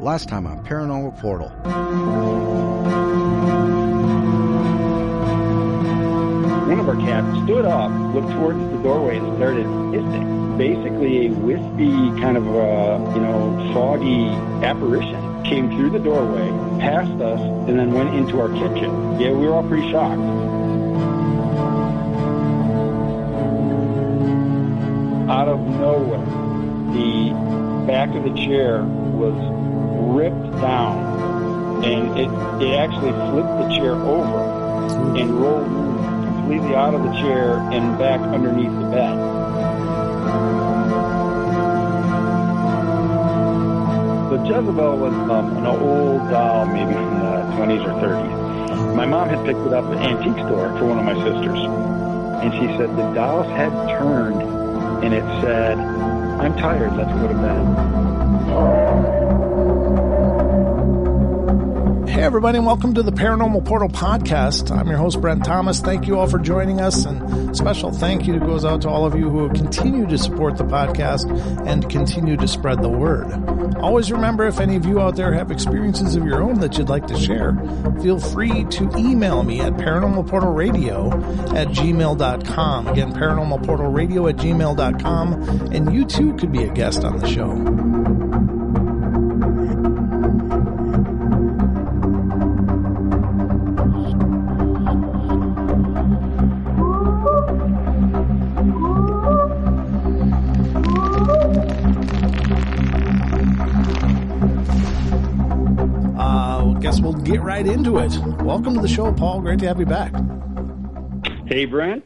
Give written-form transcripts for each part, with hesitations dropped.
Last time on Paranormal Portal. One of our cats stood up, looked towards the doorway, and started hissing. Basically, a wispy, kind of foggy apparition came through the doorway, past us, and then went into our kitchen. Yeah, we were all pretty shocked. Out of nowhere, the back of the chair was ripped down, and it actually flipped the chair over and rolled completely out of the chair and back underneath the bed. So Jezebel was an old doll, maybe from the 20s or 30s. My mom had picked it up at an antique store for one of my sisters, and she said the doll's head turned and it said, "I'm tired, let's go to bed." Hey, everybody, and welcome to the Paranormal Portal Podcast. I'm your host, Brent Thomas. Thank you all for joining us, and special thank you goes out to all of you who continue to support the podcast and continue to spread the word. Always remember, if any of you out there have experiences of your own that you'd like to share, feel free to email me at paranormalportalradio@gmail.com. Again, paranormalportalradio@gmail.com, and you too could be a guest on the show. We'll get right into it. Welcome to the show, Paul. Great to have you back. Hey, Brent.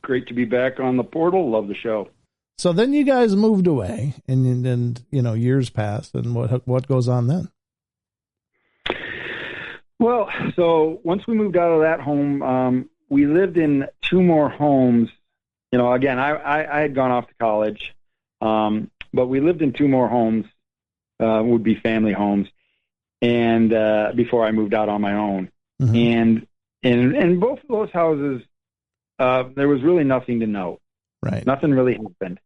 Great to be back on the portal. Love the show. So then you guys moved away, and years passed, and what goes on then? Well, so once we moved out of that home, we lived in two more homes. Again, I had gone off to college, but we lived in two more homes, would be family homes. And before I moved out on my own, and both of those houses, there was really nothing to note. Right, nothing really happened.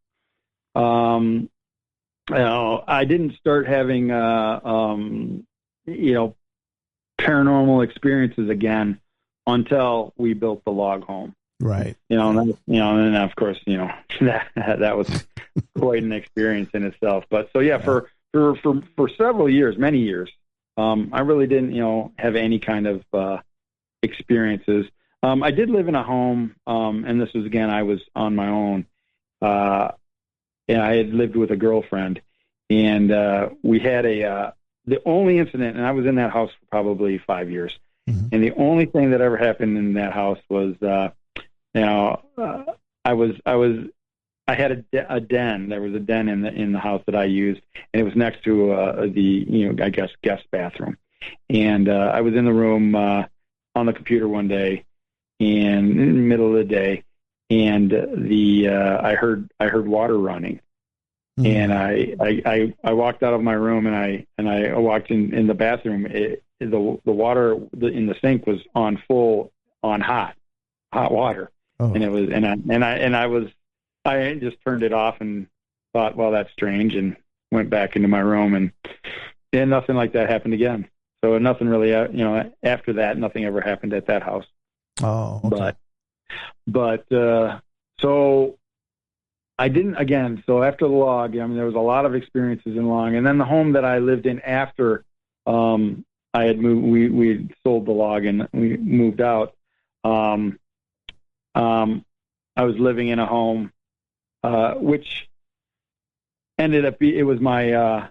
I didn't start having paranormal experiences again until we built the log home. Right. And then of course that was quite an experience in itself. But so yeah. for several years, many years. I really didn't, have any kind of experiences. I did live in a home, and this was, again, I was on my own. And I had lived with a girlfriend, and we had the only incident, and I was in that house for probably 5 years. Mm-hmm. And the only thing that ever happened in that house was, I had a den. There was a den in the house that I used, and it was next to the guest bathroom. And I was in the room on the computer one day, and in the middle of the day, and I heard water running, and I walked out of my room, and I walked in the bathroom. The water in the sink was on hot water, and it was I just turned it off and thought, well, that's strange, and went back into my room, and nothing like that happened again. So nothing really, after that, nothing ever happened at that house. Oh, okay. But so I didn't, again, so after the log, there was a lot of experiences in log, and then the home that I lived in after I had moved, we sold the log and we moved out. I was living in a home which ended up it was my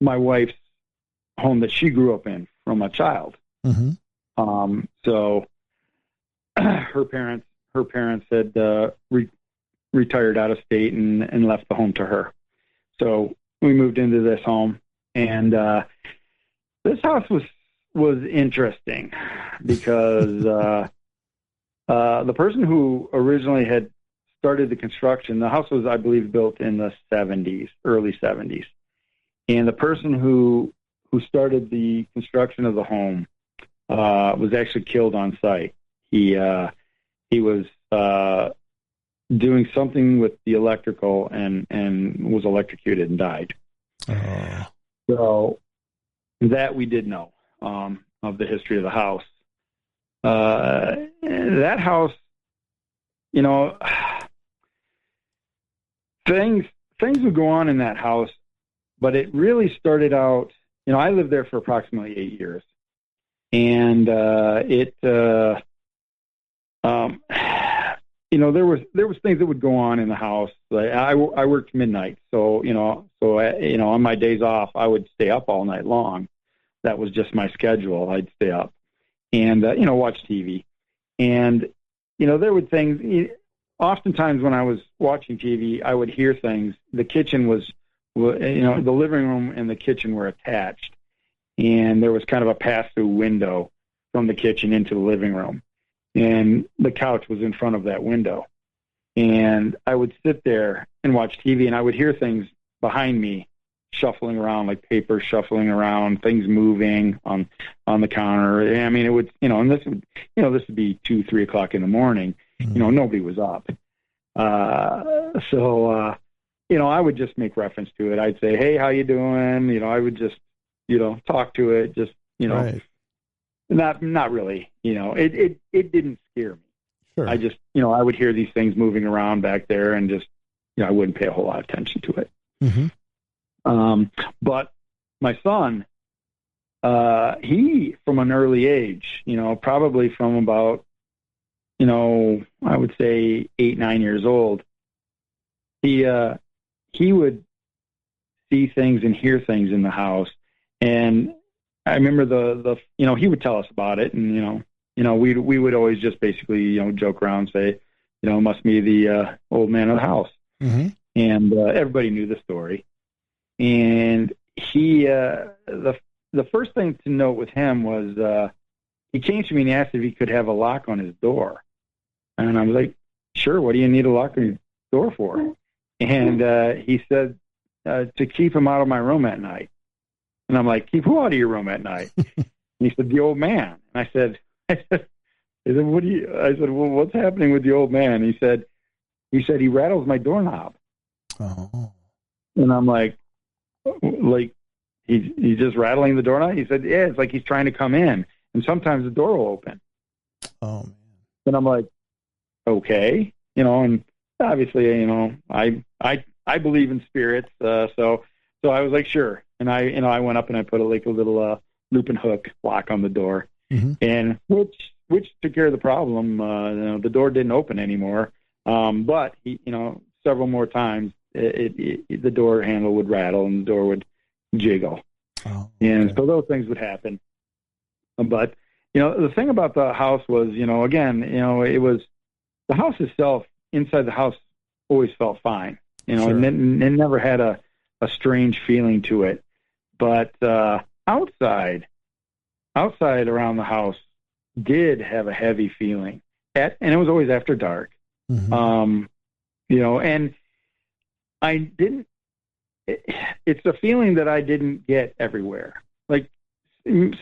wife's home that she grew up in from a child. Mm-hmm. So her parents had retired out of state and left the home to her. So we moved into this home, and this house was interesting because the person who originally had started the construction, the house was, I believe, built in the 70s, early 70s. And the person who started the construction of the home was actually killed on site. He was doing something with the electrical and was electrocuted and died. So That we did know of the history of the house. That house, things would go on in that house, but it really started out, I lived there for approximately 8 years, and there was things that would go on in the house. Like I worked midnight, so on my days off, I would stay up all night long. That was just my schedule. I'd stay up and watch TV, and there would things. Oftentimes when I was watching TV, I would hear things. The kitchen was, the living room and the kitchen were attached, and there was kind of a pass-through window from the kitchen into the living room. And the couch was in front of that window. And I would sit there and watch TV, and I would hear things behind me shuffling around, like paper shuffling around, things moving on the counter. I mean, it would, and this would be 2, 3 o'clock in the morning. Mm-hmm. Nobody was up. So I would just make reference to it. I'd say, "Hey, how you doing?" I would just, talk to it, just, right. Not really, it didn't scare me. Sure. I just, I would hear these things moving around back there and just, I wouldn't pay a whole lot of attention to it. Mm-hmm. But my son, he, from an early age, probably from about, I would say 8, 9 years old, he would see things and hear things in the house. And I remember he would tell us about it, and we would always just basically joke around and say, it must be the old man of the house. Mm-hmm. And everybody knew the story. And he the first thing to note with him was he came to me and asked if he could have a lock on his door, and I was like, sure. What do you need a lock on your door for? And he said to keep him out of my room at night. And I'm like, keep who out of your room at night? And he said, the old man. And I said, what do you? I said, well, what's happening with the old man? He said he rattles my doorknob. Oh. And I'm like he's just rattling the doorknob. He said, yeah, it's like he's trying to come in, and sometimes the door will open. Oh man. And I'm like, okay, and obviously, I believe in spirits, so I was like, sure. And I went up and I put a little loop and hook lock on the door, mm-hmm. and which took care of the problem. The door didn't open anymore, but several more times the door handle would rattle and the door would jiggle, and so those things would happen. But the thing about the house was, again, it was the house itself. Inside the house always felt fine, Sure. and it never had a strange feeling to it. But outside around the house did have a heavy feeling, and it was always after dark. Mm-hmm. And I didn't. It's a feeling that I didn't get everywhere. Like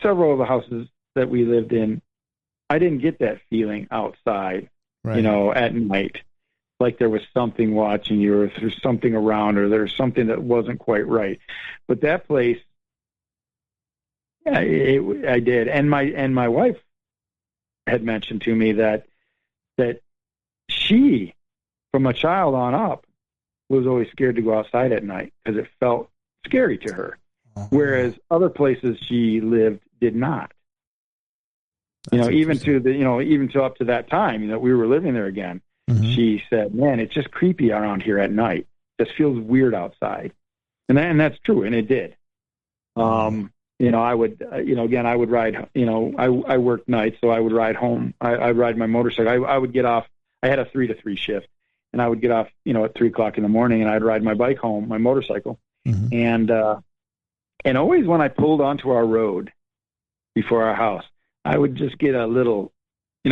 several of the houses that we lived in, I didn't get that feeling outside. Right. At night, like there was something watching you, or there's something around, or there's something that wasn't quite right. But that place, I did, and my wife had mentioned to me that she, from a child on up, was always scared to go outside at night because it felt scary to her, whereas other places she lived did not. Even to up to that time, we were living there again. Mm-hmm. She said, "Man, it's just creepy around here at night. It just feels weird outside," and that's true, and it did. I would, again, I would ride. I worked nights, so I would ride home. I'd ride my motorcycle. I would get off. I had a 3 to 3 shift, and I would get off, at 3 o'clock in the morning, and I'd ride my bike home, my motorcycle, mm-hmm. and always when I pulled onto our road before our house, I would just get a little,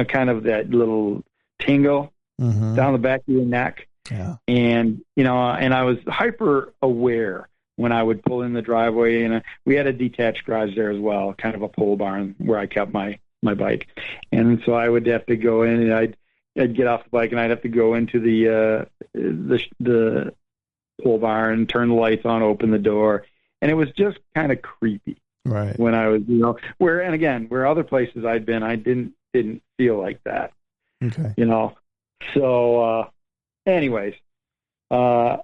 kind of that little tingle mm-hmm. down the back of your neck. Yeah. And, and I was hyper aware when I would pull in the driveway, and we had a detached garage there as well, kind of a pole barn where I kept my bike. And so I would have to go in, and I'd get off the bike, and I'd have to go into the pole barn, turn the lights on, open the door. And it was just kind of creepy. Right. When I was, where other places I'd been, I didn't feel like that. Okay. So, anyways, so,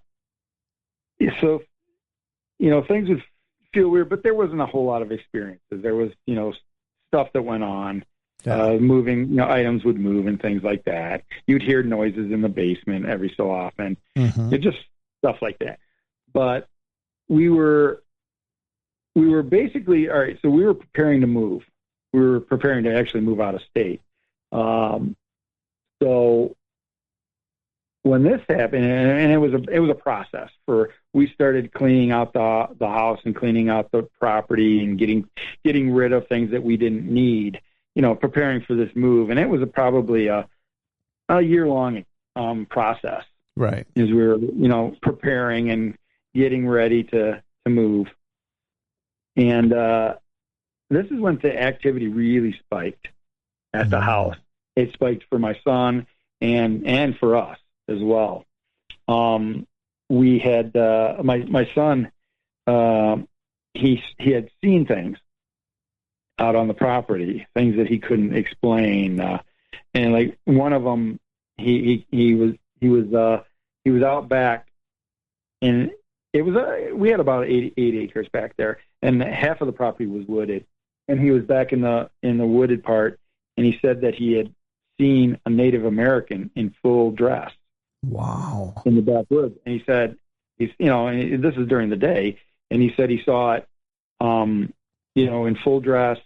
things would feel weird, but there wasn't a whole lot of experiences. There was, stuff that went on, moving, items would move and things like that. You'd hear noises in the basement every so often. It just stuff like that. But we were basically, all right, so we were preparing to move. We were preparing to actually move out of state. So when this happened, and it was a process we started cleaning out the house and cleaning out the property and getting rid of things that we didn't need, preparing for this move. And it was probably a year-long process. Right. As we were, preparing and getting ready to move. And this is when the activity really spiked at the house. It spiked for my son and for us as well. We had my son. He had seen things out on the property, things that he couldn't explain, and like one of them, he was out back, and it was we had about 8 acres back there, and half of the property was wooded, and he was back in the wooded part, and he said that he had seen a Native American in full dress. Wow. In the backwoods. And he said, and this is during the day, and he said he saw it, in full dress,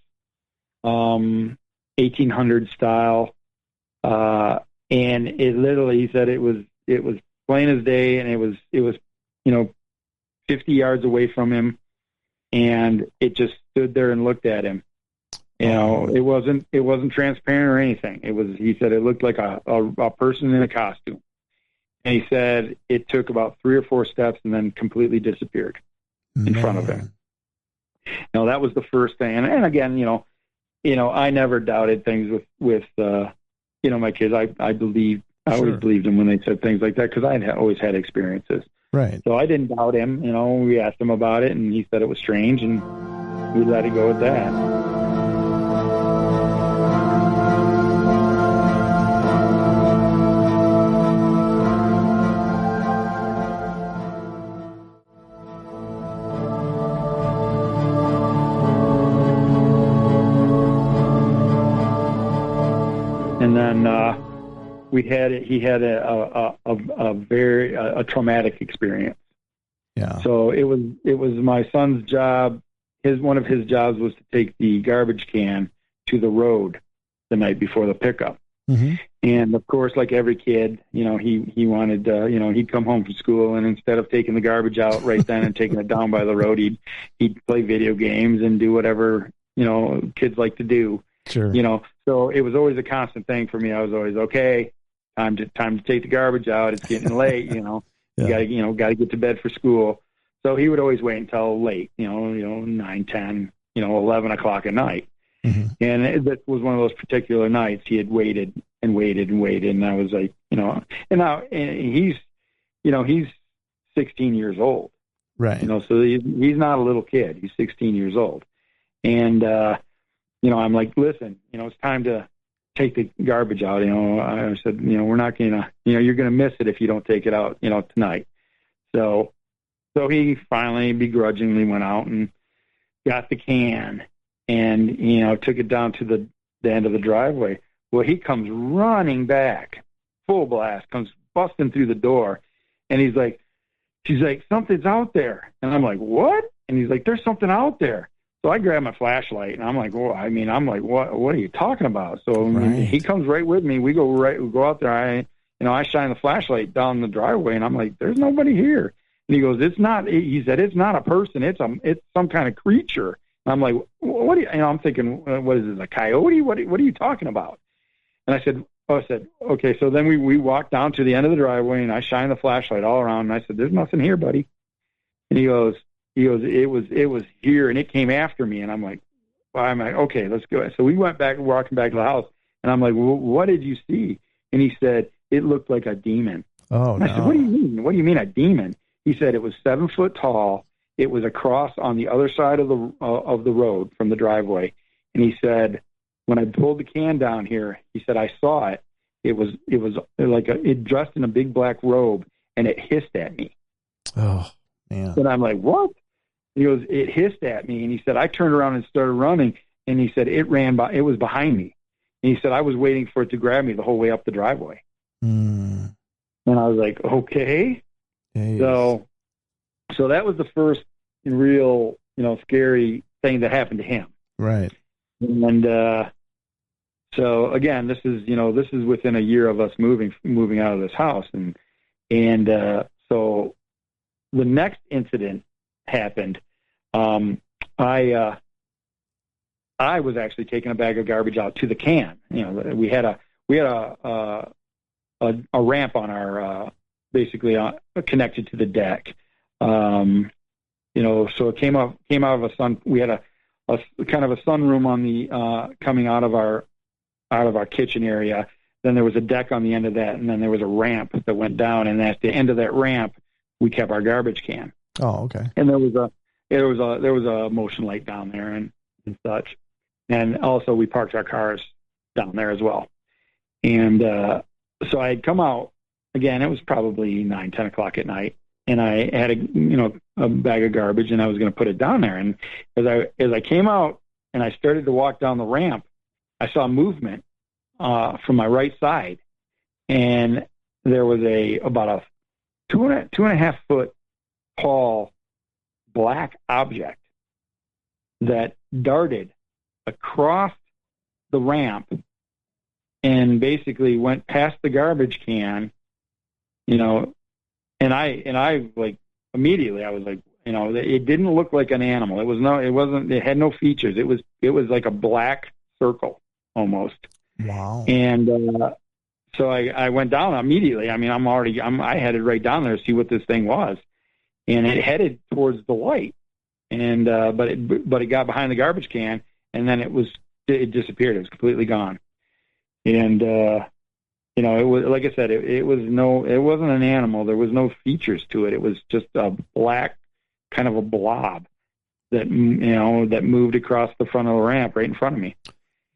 1800 style, and it literally, he said it was plain as day, and it was 50 yards away from him, and it just stood there and looked at him. It wasn't transparent or anything. He said it looked like a person in a costume. And he said it took about 3 or 4 steps and then completely disappeared in front of him. That was the first thing. And again, I never doubted things with my kids. I always believed them when they said things like that, because I had always had experiences. Right. So I didn't doubt him. We asked him about it, and he said it was strange, and we let it go with that. And then he had a very traumatic experience. Yeah. So it was my son's job. One of his jobs was to take the garbage can to the road the night before the pickup. And of course, like every kid, he wanted, he'd come home from school, and instead of taking the garbage out right then and taking it down by the road, he'd play video games and do whatever, kids like to do. Sure. So it was always a constant thing for me. I was always, okay, time to take the garbage out. It's getting late, You gotta get to bed for school. So he would always wait until late, 9, 10, 11 o'clock at night. And that was one of those particular nights he had waited and waited and waited. And I was like, and now he's 16 years old. Right. So he's not a little kid. He's 16 years old. And, I'm like, listen, it's time to take the garbage out. I said, we're not going to, you're going to miss it if you don't take it out, tonight. So he finally begrudgingly went out and got the can and, took it down to the end of the driveway. Well, he comes running back, full blast, comes busting through the door. And she's like, something's out there. And I'm like, what? And he's like, there's something out there. So I grab my flashlight, and I'm like, what are you talking about? So he comes right with me. We go out there. I shine the flashlight down the driveway, and I'm like, there's nobody here. And he goes, he said, it's not a person. It's some kind of creature. And I'm like, what do you, I'm thinking, what is this, a coyote? What are you talking about? And I said, okay. So then we walked down to the end of the driveway, and I shine the flashlight all around, and I said, there's nothing here, buddy. And he goes, it was here, and it came after me. And I'm like, okay, let's go. So we went back, walking back to the house, and I'm like, well, what did you see? And he said, it looked like a demon. Oh, and I said, what do you mean? What do you mean a demon? He said it was 7 foot tall. it was across on the other side of the road from the driveway. And he said, when I pulled the can down here, he said, I saw it. It was like it dressed in a big black robe, and it hissed at me. Oh, man. And I'm like, what? He goes, it hissed at me. And he said, I turned around and started running. And he said, it was behind me. And he said, I was waiting for it to grab me the whole way up the driveway. Mm. And I was like, okay. Jeez. So that was the first real, scary thing that happened to him. Right. And so again, this is within a year of us moving out of this house. And so the next incident happened. I was actually taking a bag of garbage out to the can. We had a ramp on our basically connected to the deck. So it came out of a sun. We had a kind of a sunroom on the coming out of our kitchen area. Then there was a deck on the end of that, and then there was a ramp that went down. And at the end of that ramp, we kept our garbage can. Oh, okay. And there was a motion light down there and such. And also we parked our cars down there as well. And so I had come out again. It was probably 9, 10 o'clock at night, and I had a bag of garbage, and I was going to put it down there. And as I came out and I started to walk down the ramp, I saw movement from my right side, and there was about a 2.5 foot tall black object that darted across the ramp and basically went past the garbage can, and I like immediately I was like, it didn't look like an animal. It had no features. It was like a black circle almost. Wow. And so I went down immediately. I mean, I headed right down there to see what this thing was, and it headed towards the light, and but it got behind the garbage can, and then it disappeared. It was completely gone. And it was, like I said, it wasn't an animal. There was no features to it. It was just a black kind of a blob that moved across the front of the ramp right in front of me.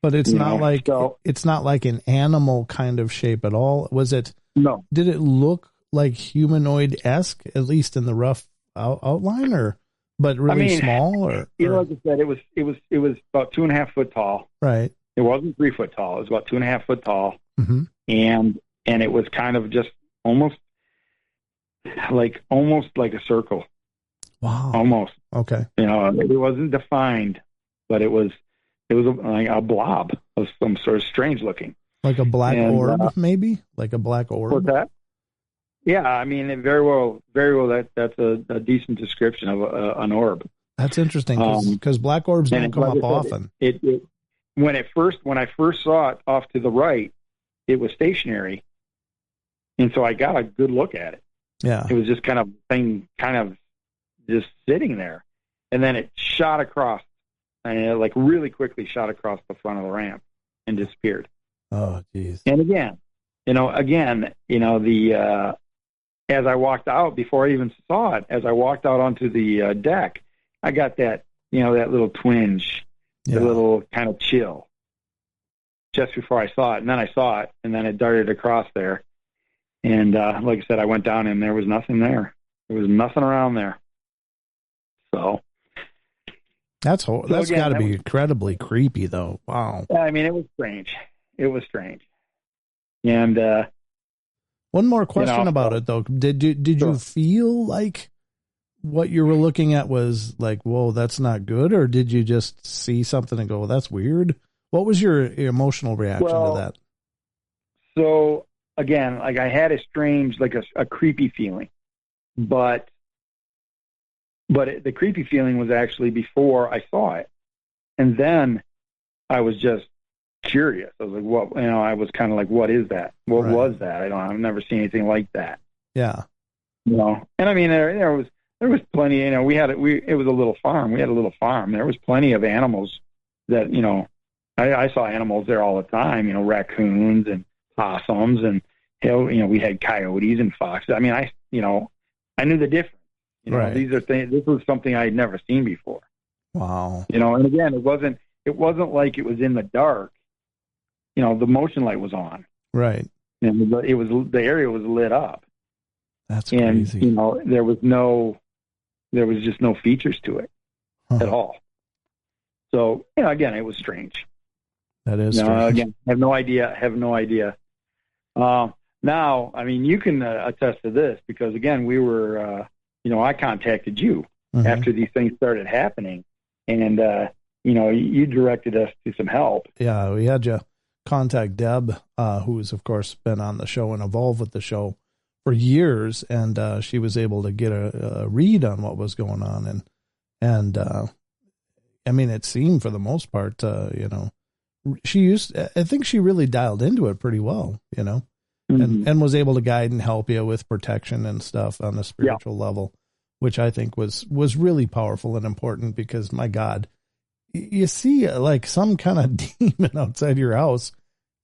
But it's not like an animal kind of shape at all. Was it? No. Did it look like humanoid-esque, at least in the rough outline, but really small? Or like I said, it was about 2.5 foot tall. Right. It wasn't 3 foot tall. It was about 2.5 foot tall. Mm-hmm. And it was kind of just almost like a circle. Wow. Almost. Okay. It wasn't defined, but it was like a blob of some sort of strange looking. Like a black orb, maybe? Like a black orb? What's that? Yeah, I mean, very well, that's a decent description of an orb. That's interesting, because black orbs don't come up often. When I first saw it off to the right, it was stationary, and so I got a good look at it. Yeah. It was just kind of just sitting there, and then it shot across, and it like really quickly shot across the front of the ramp and disappeared. Oh, geez. And again, as I walked out, before I even saw it, as I walked out onto the deck, I got that little twinge, the little kind of chill just before I saw it. And then I saw it, and then it darted across there. And like I said, I went down, and there was nothing there. There was nothing around there. So that's got to be incredibly creepy, though. Wow. I mean, it was strange. And one more question about it, though. Did you feel like what you were looking at was like, whoa, that's not good? Or did you just see something and go, well, that's weird? What was your emotional reaction to that? So again, like I had a strange, like a creepy feeling, but the creepy feeling was actually before I saw it. And then I was just curious. I was like, what, I was kind of like, what is that? What was that? I've never seen anything like that. Yeah. And I mean, there was plenty, it was a little farm. We had a little farm. There was plenty of animals that, I saw animals there all the time, raccoons and possums, and, we had coyotes and foxes. I mean, I knew the difference. You know, right. These are things. This was something I had never seen before. Wow. You know, and again, it wasn't like it was in the dark. You know, the motion light was on. Right. And the area was lit up. That's crazy. And, you know, there was just no features to it at all. So, you know, again, it was strange. That is strange. Again, have no idea. Now, I mean, you can attest to this because, again, we were, you know, I contacted you after these things started happening. And, you know, you directed us to some help. Yeah, we had you contact Deb, who's, of course, been on the show and involved with the show for years. And she was able to get a read on what was going on. And I mean, it seemed for the most part, you know, I think she really dialed into it pretty well, you know, and was able to guide and help you with protection and stuff on a spiritual level, which I think was really powerful and important because, my God, you see like some kind of demon outside your house.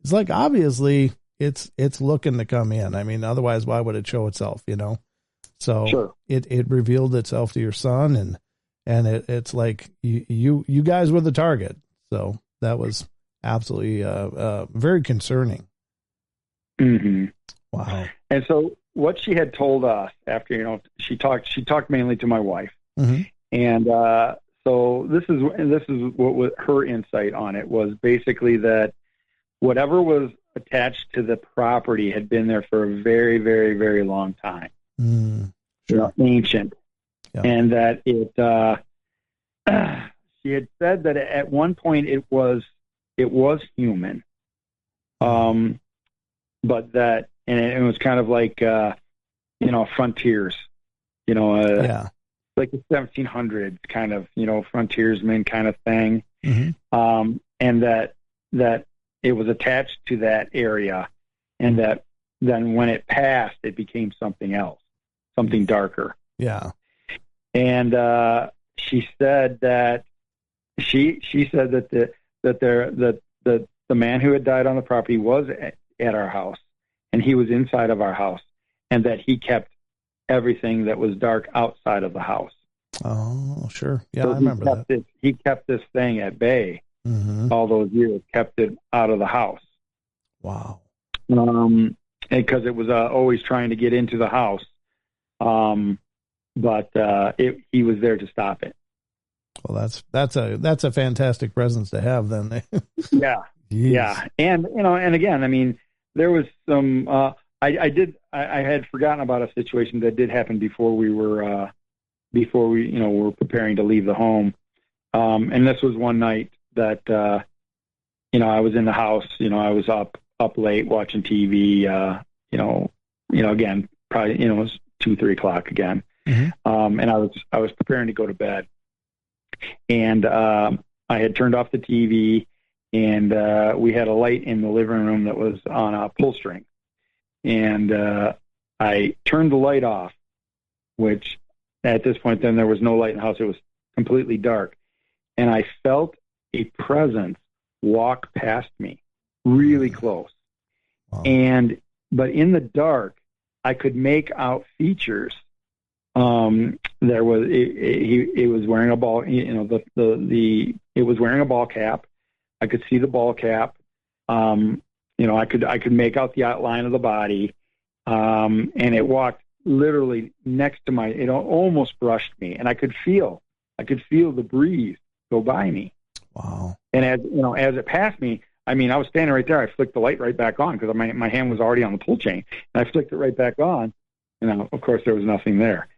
It's like, obviously it's looking to come in. I mean, otherwise, why would it show itself, you know? So it revealed itself to your son, and it's like you guys were the target. So that was absolutely very concerning. Wow. And so what she had told us after, you know, she talked mainly to my wife, and so this is what was her insight on it, was basically that whatever was attached to the property had been there for a very, very, very long time. You know, ancient, and that it. She had said that at one point it was human, but that, and it was kind of like you know, frontiers, you know, like the 1700s kind of, you know, frontiersman kind of thing, and that it was attached to that area, and that then when it passed, it became something else, something darker. Yeah, and she said that she said that the man who had died on the property was at our house, and he was inside of our house, and that he kept everything that was dark outside of the house. Oh, sure. Yeah, so I remember that. He kept this thing at bay all those years, kept it out of the house. Wow. Because it was always trying to get into the house. But he was there to stop it. Well, that's a fantastic presence to have then. Yeah. Jeez. Yeah. And, you know, and again, I mean, there was some, I had forgotten about a situation that did happen before we, you know, were preparing to leave the home. And this was one night that, you know, I was in the house, you know, I was up late watching TV, you know, again, probably, you know, it was 2-3 o'clock again. And I was preparing to go to bed, and I had turned off the TV, and we had a light in the living room that was on a pull string, and I turned the light off, which at this point then there was no light in the house. It was completely dark, and I felt a presence walk past me really close. Wow. But in the dark, I could make out features. There was it was wearing a ball, you know, it was wearing a ball cap. I could see the ball cap. You know, I could make out the outline of the body. And it walked literally next to it almost brushed me, and I could feel the breeze go by me. Wow. And as it passed me, I mean, I was standing right there. I flicked the light right back on because my hand was already on the pull chain, and I flicked it right back on. And of course, there was nothing there.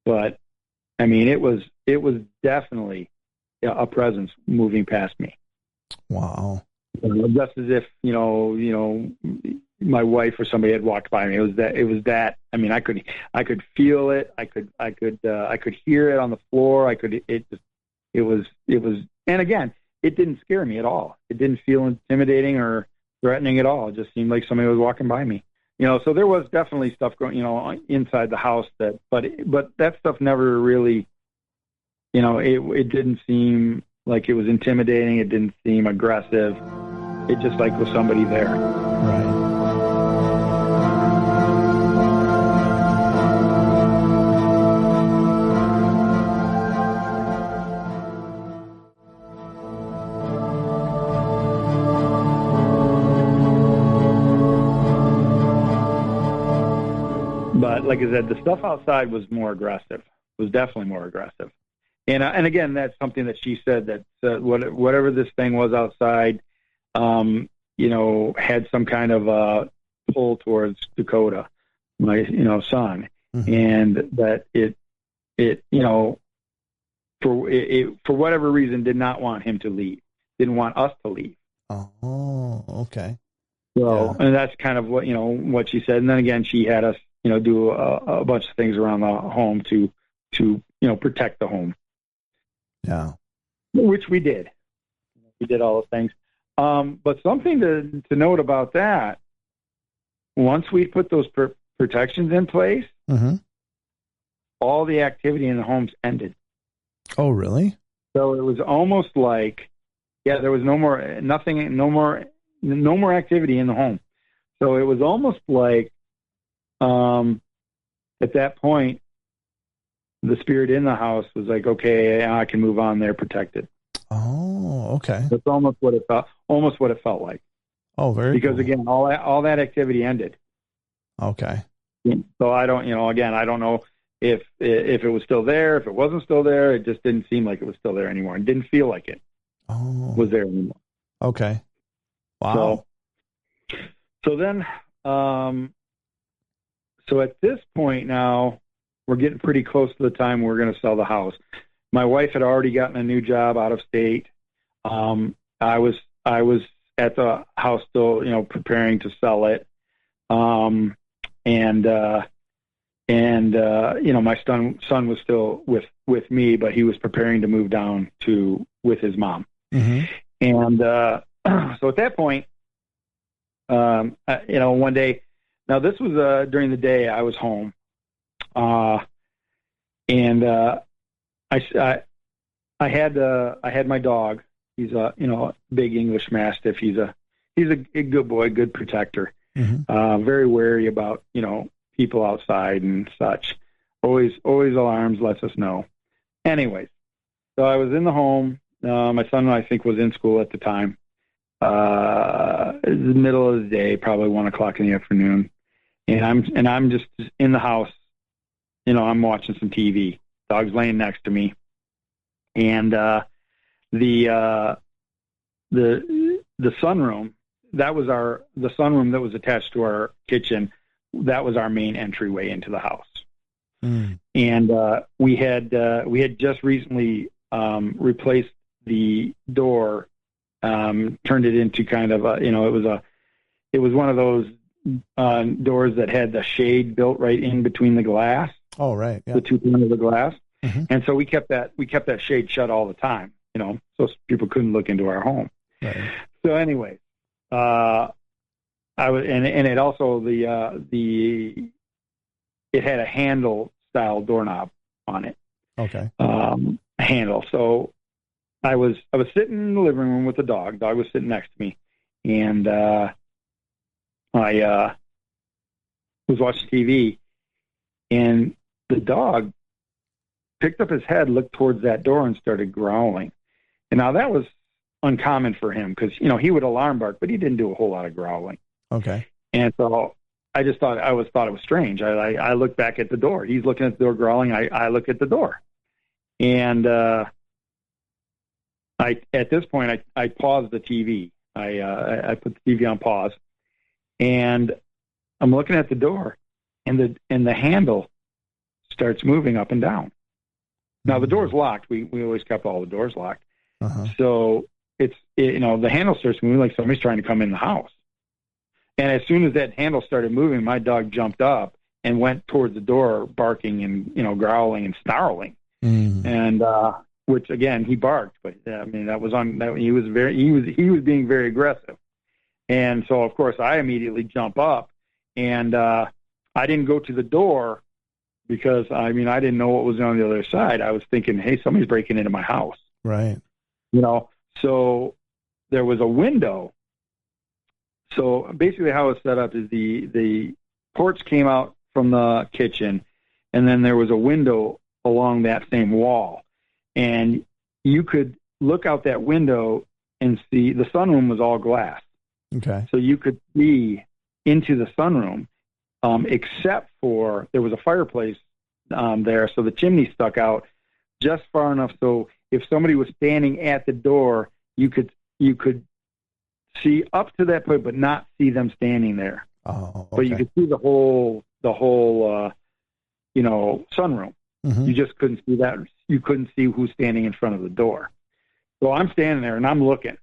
But I mean, it was definitely a presence moving past me. Wow. Just as if, you know, my wife or somebody had walked by me. It was that. I mean, I could feel it. I could hear it on the floor. It was, and again, it didn't scare me at all. It didn't feel intimidating or threatening at all. It just seemed like somebody was walking by me. You know, so there was definitely stuff going, you know, inside the house but that stuff never really, you know, it didn't seem like it was intimidating. It didn't seem aggressive. It just like was somebody there. Right. like I said, the stuff outside was more aggressive, was definitely more aggressive. And again, that's something that she said, that whatever this thing was outside, had some kind of pull towards Dakota, my, son, and that it for whatever reason did not want him to leave, didn't want us to leave. Oh, okay. So, and that's kind of what she said. And then again, she had us, do a bunch of things around the home to protect the home. Yeah. Which we did. We did all those things. But something to note about that, once we put those protections in place, all the activity in the homes ended. Oh, really? So it was almost like, there was no more activity in the home. So it was almost like, at that point, the spirit in the house was like, okay, I can move on. They're protected. Oh, okay. That's almost what it felt like. Oh, very because cool. Again, all that activity ended. Okay. So I don't, I don't know if it was still there, if it wasn't still there. It just didn't seem like it was still there anymore. It didn't feel like it was there anymore. Okay. Wow. So then, so at this point now, we're getting pretty close to the time we're going to sell the house. My wife had already gotten a new job out of state. I was at the house still, preparing to sell it. My son was still with me, but he was preparing to move down with his mom. And so at that point, one day, now this was during the day I was home, and I had my dog. He's a big English Mastiff. He's a good boy, good protector. Very wary about people outside and such. Always alarms, lets us know. Anyways, so I was in the home. My son, I think, was in school at the time. The middle of the day, probably 1:00 in the afternoon, and I'm just in the house. I'm watching some TV. Dog's laying next to me, and the sunroom, the sunroom that was attached to our kitchen, that was our main entryway into the house. And we had just recently replaced the door, turned it into kind of it was one of those doors that had the shade built right in between the glass. Oh, right. Yeah. The two corners of the glass. And so we kept that shade shut all the time, so people couldn't look into our home. Right. So anyway, I was, and it also it had a handle style doorknob on it. Okay. Handle. So I was sitting in the living room with the dog. Dog was sitting next to me, and I was watching TV, and the dog picked up his head, looked towards that door, and started growling. And now that was uncommon for him because, he would alarm bark, but he didn't do a whole lot of growling. Okay. And so I just thought it was strange. I looked back at the door. He's looking at the door growling. I look at the door. And at this point, I paused the TV. I put the TV on pause. And I'm looking at the door, and the handle starts moving up and down. Now the door's locked. We always kept all the doors locked. So the handle starts moving like somebody's trying to come in the house. And as soon as that handle started moving, my dog jumped up and went towards the door, barking and growling and snarling. And which again, he barked, but that was he was being very aggressive. And so of course I immediately jump up, and I didn't go to the door because I didn't know what was on the other side. I was thinking, hey, somebody's breaking into my house. Right. So there was a window. So basically how it's set up is the porch came out from the kitchen, and then there was a window along that same wall. And you could look out that window and see the sunroom was all glass. Okay. So you could see into the sunroom except for there was a fireplace there, so the chimney stuck out just far enough so if somebody was standing at the door, you could see up to that point, but not see them standing there. Oh, okay. But you could see the whole sunroom. Mm-hmm. You just couldn't see that. You couldn't see who's standing in front of the door. So I'm standing there and I'm looking,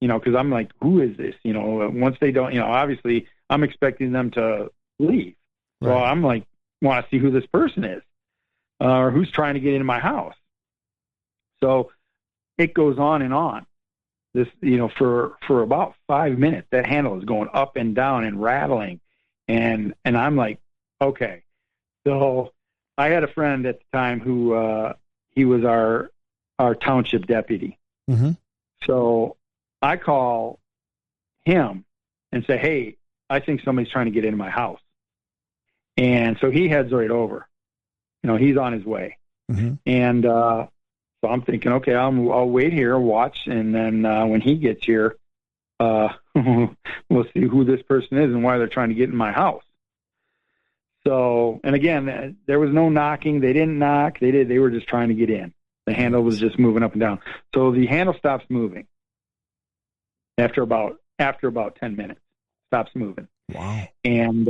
because I'm like, who is this? Once they don't, obviously I'm expecting them to leave. So Right. I'm like, want to see who this person is or who's trying to get into my house. So it goes on and on. This, for about 5 minutes, that handle is going up and down and rattling. And I'm like, okay. So I had a friend at the time who, he was our township deputy. Mm-hmm. So I call him and say, hey, I think somebody's trying to get into my house. And so he heads right over. He's on his way. Mm-hmm. And so I'm thinking, okay, I'll wait here, watch, and then when he gets here, we'll see who this person is and why they're trying to get in my house. So, and again, there was no knocking. They didn't knock. They were just trying to get in. The handle was just moving up and down. So the handle stops moving after about 10 minutes. Stops moving. Wow. And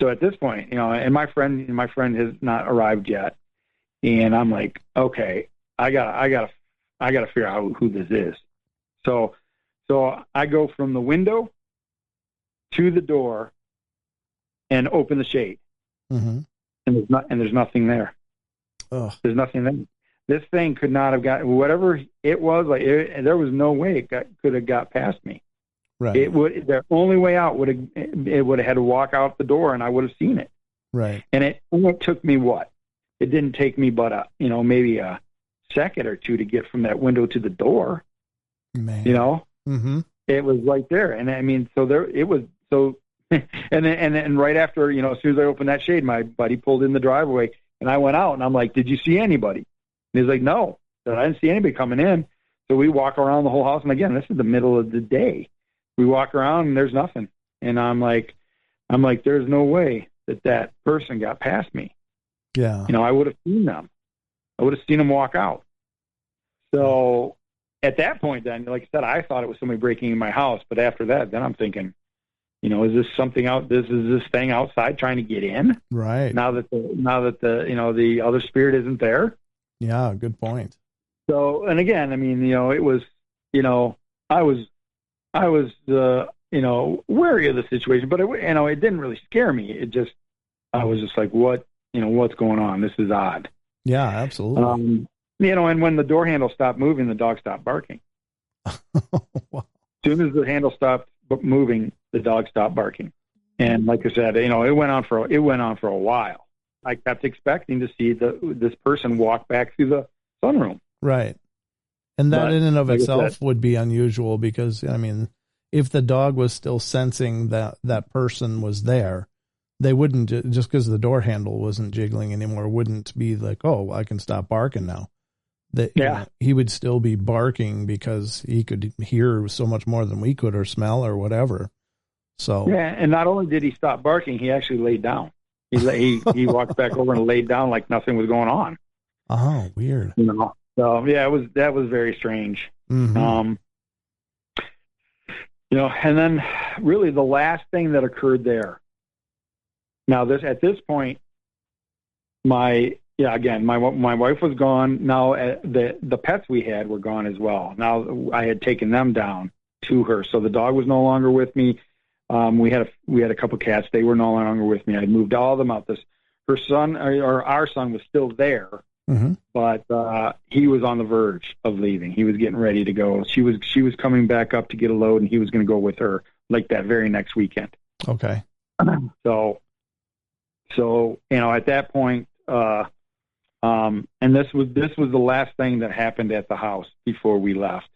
so at this point, and my friend has not arrived yet. And I'm like, okay, I gotta figure out who this is. So I go from the window to the door and open the shade. Mm-hmm. And there's nothing there. Ugh. There's nothing there. This thing could not have got, whatever it was, there was no way it could have got past me. Right. The only way out would have had to walk out the door, and I would have seen it. Right. And it only took me what? It didn't take me but maybe a second or two to get from that window to the door. Man. Mm-hmm. It was right there, and I mean, so there it was. So, and then right after, as soon as I opened that shade, my buddy pulled in the driveway, and I went out, and I'm like, "Did you see anybody?" And he's like, "No, I didn't see anybody coming in." So we walk around the whole house, and again, this is the middle of the day. We walk around, and there's nothing, and I'm like, "There's no way that person got past me." Yeah. I would have seen them. I would have seen them walk out. So at that point, then, like I said, I thought it was somebody breaking in my house. But after that, then I'm thinking, is this something out? Is this thing outside trying to get in? Right. Now that the other spirit isn't there. Yeah. Good point. So, and again, I mean, it was, I was wary of the situation, but it didn't really scare me. I was just like, what's going on? This is odd. Yeah, absolutely. And when the door handle stopped moving, the dog stopped barking. Wow. As soon as the handle stopped moving, the dog stopped barking. And like I said, it went on for a while. I kept expecting to see this person walk back through the sunroom. Right. And that in and of like itself would be unusual because, I mean, if the dog was still sensing that person was there, they wouldn't, just because the door handle wasn't jiggling anymore, wouldn't be like, oh, I can stop barking now. He would still be barking because he could hear so much more than we could, or smell, or whatever. So yeah, and not only did he stop barking, he actually laid down. He walked back over and laid down like nothing was going on. Oh, weird. So yeah, that was very strange. Mm-hmm. And then really the last thing that occurred there. Now at this point, my wife was gone. Now the pets we had were gone as well. Now I had taken them down to her, so the dog was no longer with me. We had a couple cats. They were no longer with me. I had moved all of them out. Our son was still there, mm-hmm. but he was on the verge of leaving. He was getting ready to go. She was coming back up to get a load, and he was going to go with her like that very next weekend. Okay. So at that point, and this was the last thing that happened at the house before we left,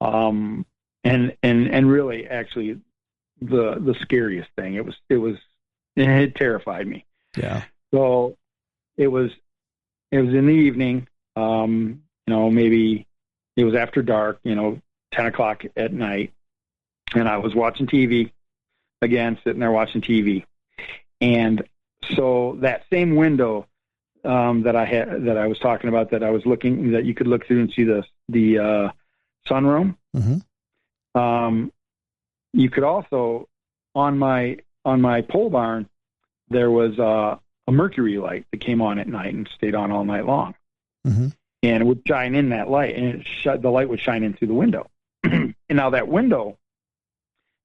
and really actually the scariest thing. It terrified me. Yeah. So it was in the evening. Maybe it was after dark. 10 o'clock at night, and I was watching TV again, sitting there watching TV. And so that same window that I was talking about, that I was looking, that you could look through and see the sunroom. Mm-hmm. You could also, on my pole barn, there was a mercury light that came on at night and stayed on all night long. Mm-hmm. And it would shine in that light, and the light would shine in through the window. And now that window,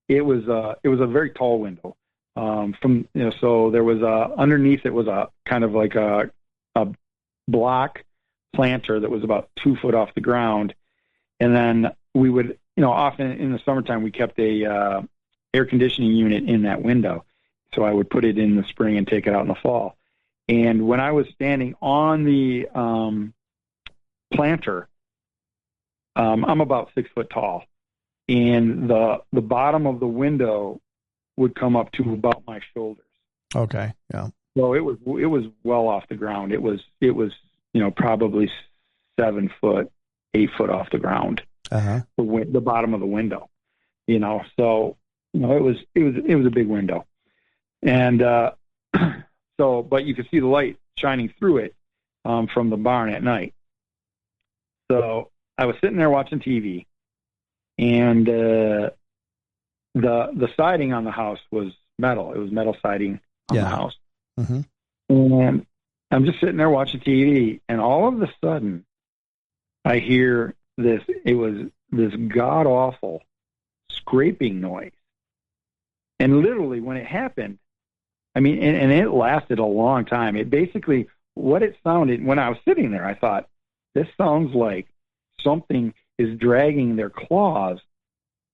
it was a very tall window. So there was underneath it was a kind of like a block planter that was about 2 foot off the ground. And then we would, often in the summertime, we kept a air conditioning unit in that window. So I would put it in the spring and take it out in the fall. And when I was standing on the planter, I'm about 6 foot tall, and the bottom of the window would come up to about my shoulders. Okay. Yeah. So it was well off the ground. It was probably 7 foot, 8 foot off the ground. Uh-huh. The bottom of the window. So it was a big window, and but you could see the light shining through it from the barn at night. So I was sitting there watching TV, and the siding on the house was metal. It was metal siding on the house. Mm-hmm. And I'm just sitting there watching TV, and all of a sudden I hear this. It was this god awful scraping noise. And literally when it happened, and it lasted a long time. It basically, what it sounded when I was sitting there, I thought, this sounds like something is dragging their claws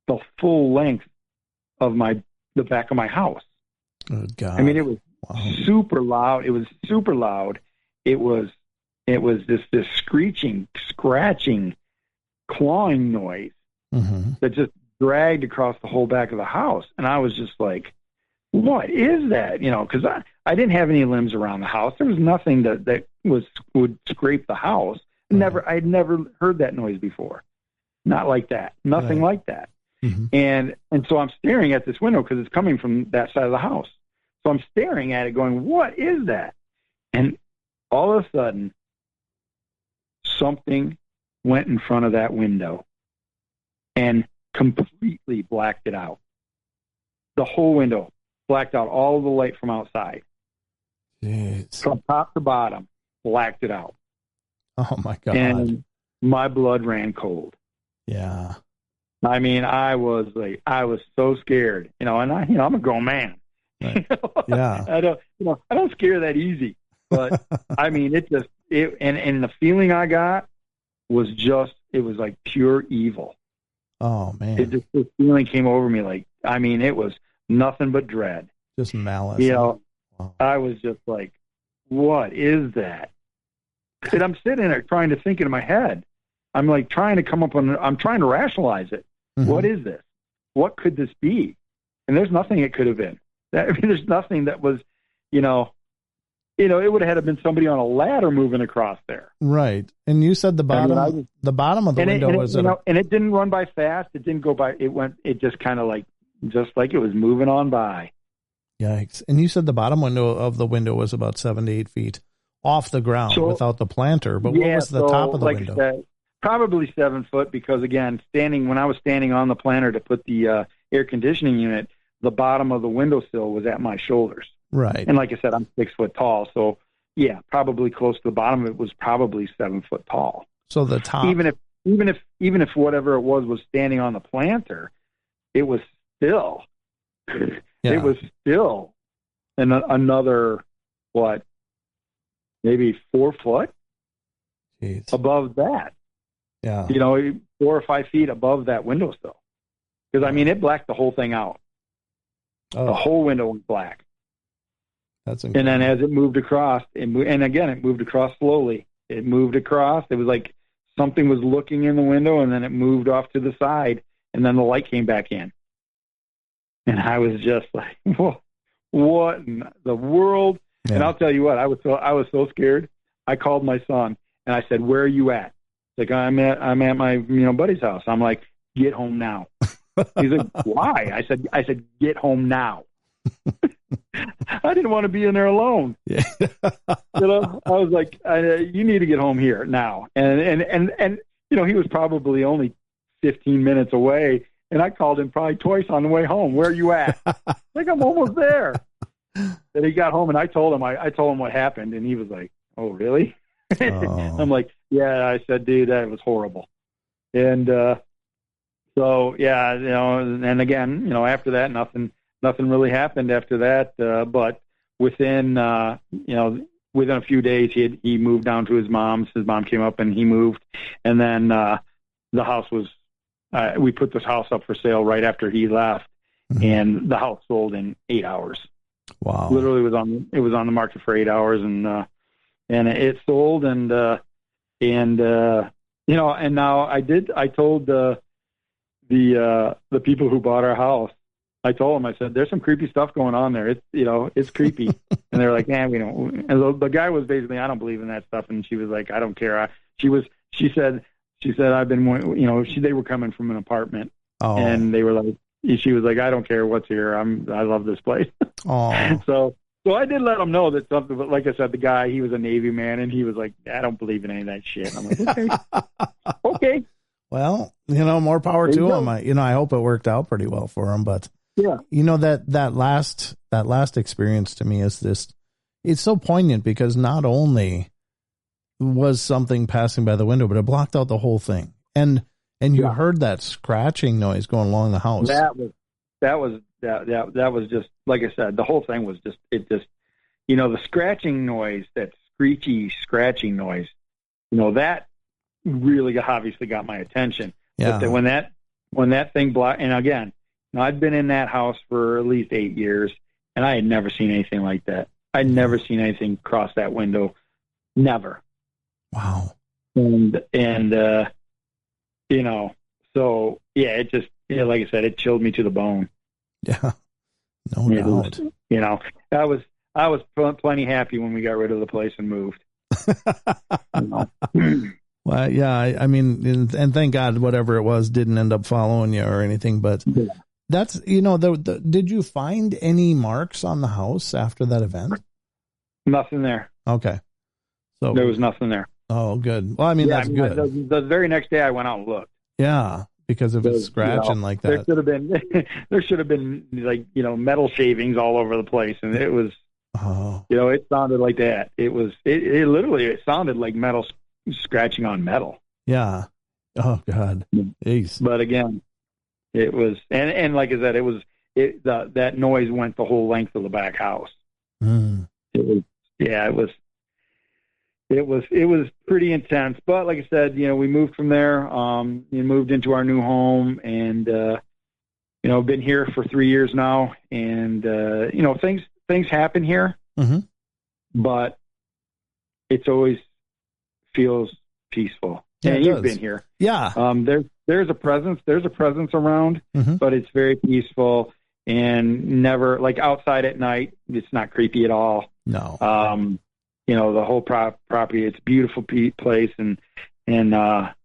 the full length of the back of my house. Oh, God. It was super loud. It was super loud. It was this screeching, scratching, clawing noise that just dragged across the whole back of the house. And I was just like, what is that? Because I didn't have any limbs around the house. There was nothing that would scrape the house. I'd never heard that noise before. Not like that. Nothing like that. Mm-hmm. And so I'm staring at this window because it's coming from that side of the house. So I'm staring at it going, what is that? And all of a sudden, something went in front of that window and completely blacked it out. The whole window blacked out all the light from outside. Jeez. From top to bottom, blacked it out. Oh, my God. And my blood ran cold. Yeah. I was so scared, and I'm a grown man. Right. Yeah. I don't scare that easy, but and the feeling I got was it was like pure evil. Oh, man. This feeling came over me it was nothing but dread. Just malice. Wow. I was just like, what is that? And I'm sitting there trying to think in my head. I'm like trying to rationalize it. Mm-hmm. What is this? What could this be? And there's nothing it could have been. There's nothing that was, it would have had to been somebody on a ladder moving across there. Right. And you said the bottom of the window was, and it didn't run by fast. It didn't go by. It just kind of just like it was moving on by. Yikes. And you said the bottom window of the window was about 7 to 8 feet off the ground without the planter. But what was the top of the window? I said, probably 7 foot, because again, when I was standing on the planter to put the air conditioning unit, the bottom of the windowsill was at my shoulders. Right. And like I said, I'm 6 foot tall. So yeah, probably close to the bottom. It was probably 7 foot tall. So the top, even if whatever it was standing on the planter, it was still, it was still another, maybe 4 foot Jeez. Above that. Yeah. 4 or 5 feet above that windowsill. Because it blacked the whole thing out. Oh. The whole window was black. That's incredible. And then as it moved across, it moved across slowly. It moved across. It was like something was looking in the window, and then it moved off to the side, and then the light came back in. And I was just like, what in the world? Yeah. And I'll tell you what, I was so scared. I called my son, and I said, where are you at? Like, I'm at my buddy's house. I'm like, get home now. He's like, why? I said, get home now. I didn't want to be in there alone. Yeah. I was like, you need to get home here now. And he was probably only 15 minutes away. And I called him probably twice on the way home. Where are you at? Like, I'm almost there. Then he got home and I told him what happened. And he was like, oh, really? Oh. I'm like, yeah. I said, dude, that was horrible. And, so yeah, and again, after that, nothing really happened after that. But within a few days, he moved down to his mom's. His mom came up and he moved. And then, the house was, we put this house up for sale right after he left, and the house sold in 8 hours. Wow. Literally it was on the market for 8 hours, and it sold, and now I told the people who bought our house, I told them, I said, there's some creepy stuff going on there. It's creepy. And they're like, we don't. And the guy was basically, I don't believe in that stuff. And she was like, I don't care. She said, I've been, they were coming from an apartment, and they were like, she was like, I don't care what's here. I love this place. Oh. So I did let them know that something, but like I said, the guy, he was a Navy man, and he was like, I don't believe in any of that shit. I'm like, okay. Okay. Well, more power to him. I hope it worked out pretty well for him, but yeah, that last experience to me is this, it's so poignant because not only was something passing by the window, but it blocked out the whole thing. And you heard that scratching noise going along the house. That was just, like I said, the whole thing was just, the scratching noise, that screechy scratching noise, that really obviously got my attention. Yeah. But when that thing blocked, and again, I'd been in that house for at least 8 years, and I had never seen anything like that. I'd never seen anything cross that window. Never. Wow. And so yeah, it just, like I said, it chilled me to the bone. Yeah. No doubt. I was plenty happy when we got rid of the place and moved. Well, yeah, I mean, and thank God whatever it was didn't end up following you or anything, but that's, did you find any marks on the house after that event? Nothing there. Okay. So there was nothing there. Oh, good. Well, I mean, that's good. The very next day I went out and looked. Yeah. Because of it scratching like that. There should have been like, metal shavings all over the place. And it was, it sounded like that. It literally sounded like metal scratching on metal. Yeah. Oh God. Jeez. But again, it was, and like I said, that noise went the whole length of the back house. It was pretty intense, but like I said, we moved from there, moved into our new home, and, been here for 3 years now, and, things happen here, but it's always feels peaceful. Yeah, and you've been here. Yeah. There's a presence around, but it's very peaceful and never, like, outside at night, it's not creepy at all. No. The whole property, it's a beautiful place, and it's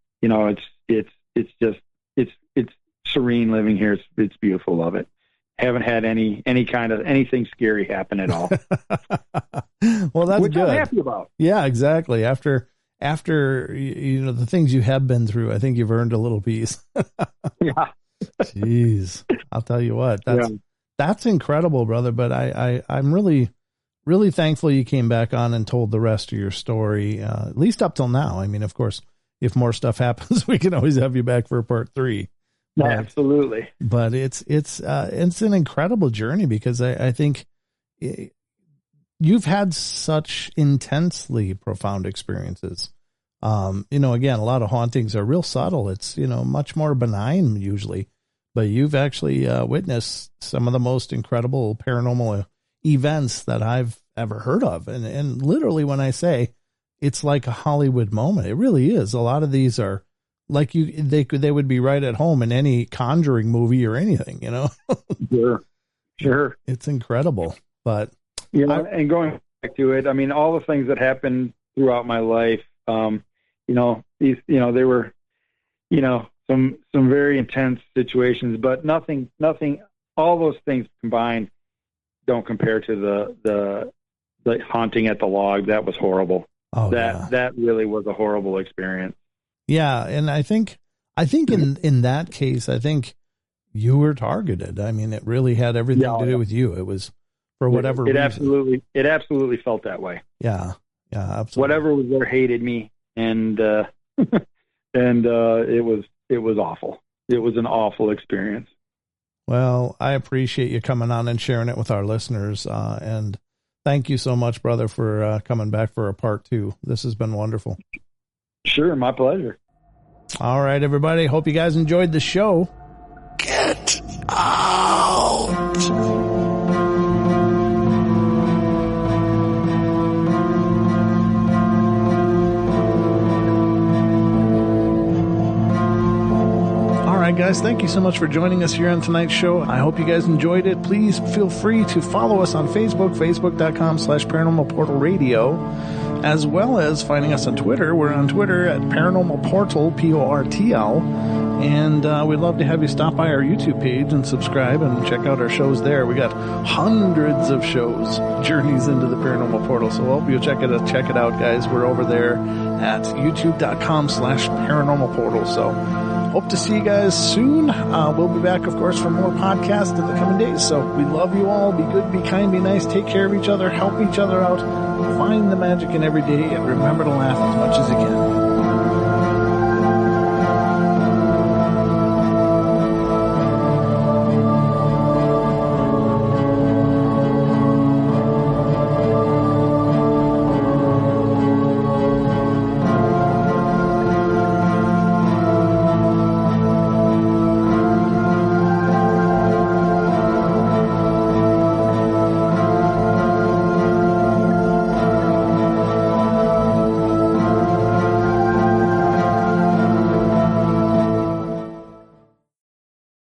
serene living here. It's beautiful. Love it. Haven't had any kind of anything scary happen at all. Well, that's which good. I'm happy about. Yeah, exactly. After the things you have been through, I think you've earned a little peace. Yeah. Jeez, I'll tell you what. That's incredible, brother. But I'm really thankful you came back on and told the rest of your story, at least up till now. I mean, of course, if more stuff happens, we can always have you back for part 3. Absolutely. But it's an incredible journey because I think you've had such intensely profound experiences. Again, a lot of hauntings are real subtle. It's, much more benign usually, but you've actually witnessed some of the most incredible paranormal events that I've ever heard of. And literally when I say it's like a Hollywood moment, it really is. A lot of these are like they would be right at home in any Conjuring movie or anything, Sure. It's incredible. But and going back to it, I mean, all the things that happened throughout my life, they were, some very intense situations, but nothing, all those things combined don't compare to the haunting at the log. That was horrible. Oh, that really was a horrible experience. Yeah. And I think in that case, I think you were targeted. I mean, it really had everything to do with you. It was for whatever reason. It absolutely felt that way. Yeah. Yeah, absolutely. Whatever was there hated me, and it was awful. It was an awful experience. Well, I appreciate you coming on and sharing it with our listeners. And thank you so much, brother, for coming back for a part 2. This has been wonderful. Sure. My pleasure. All right, everybody. Hope you guys enjoyed the show. Get out! All right, guys, thank you so much for joining us here on tonight's show. I hope you guys enjoyed it. Please feel free to follow us on Facebook, facebook.com/Paranormal Portal Radio, as well as finding us on Twitter. We're on Twitter at Paranormal Portal, Portl. And we'd love to have you stop by our YouTube page and subscribe and check out our shows there. We got hundreds of shows, Journeys into the Paranormal Portal. So I hope you'll check it out, guys. We're over there at youtube.com/Paranormal Portal. So hope to see you guys soon. We'll be back, of course, for more podcasts in the coming days. So we love you all. Be good, be kind, be nice. Take care of each other. Help each other out. Find the magic in every day. And remember to laugh as much as you can.